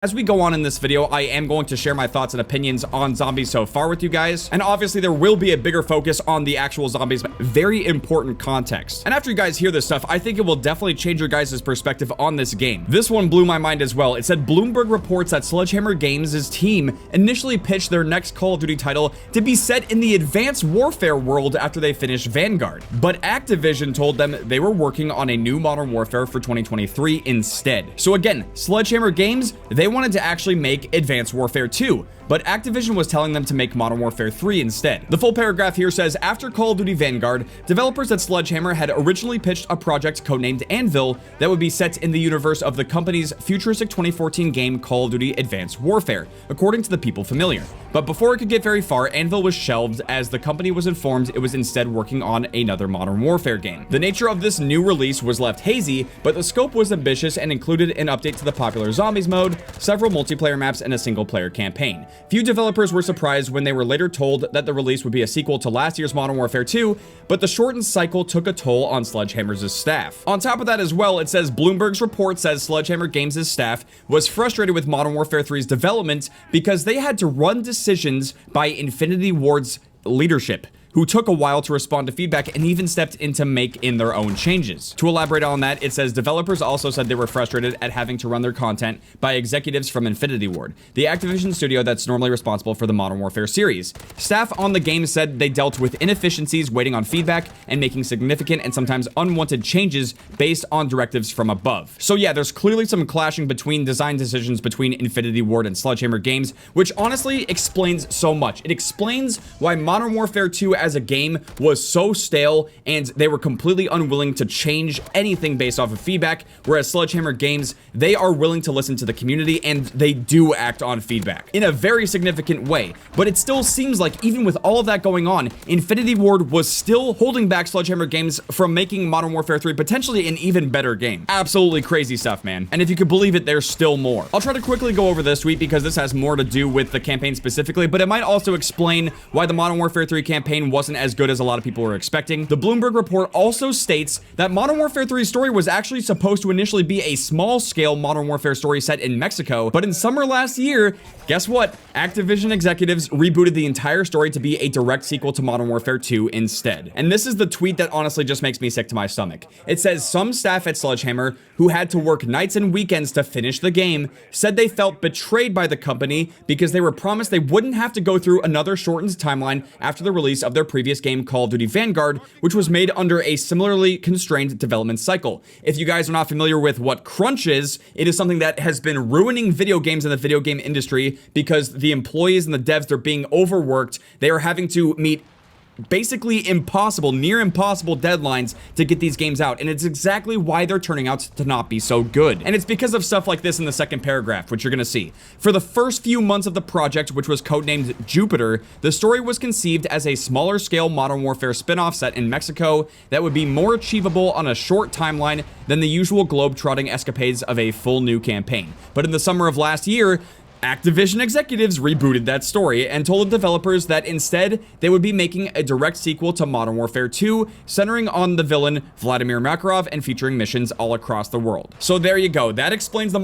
As we go on in this video, I am going to share my thoughts and opinions on zombies so far with you guys, and obviously there will be a bigger focus on the actual zombies, very important context. And after you guys hear this stuff, I think it will definitely change your guys' perspective on this game. This one blew my mind as well. It said Bloomberg reports that Sledgehammer Games' team initially pitched their next Call of Duty title to be set in the Advanced Warfare world after they finished Vanguard. But Activision told them they were working on a new Modern Warfare for 2023 instead. So again, Sledgehammer Games, they wanted to actually make Advanced Warfare 2, but Activision was telling them to make Modern Warfare 3 instead. The full paragraph here says, after Call of Duty Vanguard, developers at Sledgehammer had originally pitched a project codenamed Anvil that would be set in the universe of the company's futuristic 2014 game Call of Duty Advanced Warfare, according to the people familiar. But before it could get very far, Anvil was shelved as the company was informed it was instead working on another Modern Warfare game. The nature of this new release was left hazy, but the scope was ambitious and included an update to the popular Zombies mode, several multiplayer maps, and a single-player campaign. Few developers were surprised when they were later told that the release would be a sequel to last year's Modern Warfare 2, but the shortened cycle took a toll on Sledgehammer's staff. On top of that as well, it says Bloomberg's report says Sledgehammer Games' staff was frustrated with Modern Warfare 3's development because they had to run decisions by Infinity Ward's leadership, who took a while to respond to feedback and even stepped in to make in their own changes. To elaborate on that, it says developers also said they were frustrated at having to run their content by executives from Infinity Ward, the Activision studio that's normally responsible for the Modern Warfare series. Staff on the game said they dealt with inefficiencies waiting on feedback and making significant and sometimes unwanted changes based on directives from above. So yeah, there's clearly some clashing between design decisions between Infinity Ward and Sledgehammer Games, which honestly explains so much. It explains why Modern Warfare 2 as a game was so stale and they were completely unwilling to change anything based off of feedback, whereas Sledgehammer Games, they are willing to listen to the community and they do act on feedback in a very significant way. But it still seems like even with all of that going on, Infinity Ward was still holding back Sledgehammer Games from making Modern Warfare 3 potentially an even better game. Absolutely crazy stuff, man. And if you could believe it, there's still more. I'll try to quickly go over this tweet because this has more to do with the campaign specifically, but it might also explain why the Modern Warfare 3 campaign wasn't as good as a lot of people were expecting. The Bloomberg report also states that Modern Warfare 3's story was actually supposed to initially be a small-scale Modern Warfare story set in Mexico, but in summer last year, guess what? Activision executives rebooted the entire story to be a direct sequel to Modern Warfare 2 instead. And this is the tweet that honestly just makes me sick to my stomach. It says, some staff at Sledgehammer, who had to work nights and weekends to finish the game, said they felt betrayed by the company because they were promised they wouldn't have to go through another shortened timeline after the release of their previous game Call of Duty Vanguard, which was made under a similarly constrained development cycle. If you guys are not familiar with what crunch is, it is something that has been ruining video games in the video game industry because the employees and the devs, they're being overworked. They are having to meet basically impossible, near impossible deadlines to get these games out, and it's exactly why they're turning out to not be so good. And it's because of stuff like this in the second paragraph, which you're gonna see. For the first few months of the project, which was codenamed Jupiter, the story was conceived as a smaller scale Modern Warfare spin-off set in Mexico that would be more achievable on a short timeline than the usual globe-trotting escapades of a full new campaign. But in the summer of last year, Activision executives rebooted that story and told the developers that instead they would be making a direct sequel to Modern Warfare 2, centering on the villain Vladimir Makarov and featuring missions all across the world. So there you go. That explains the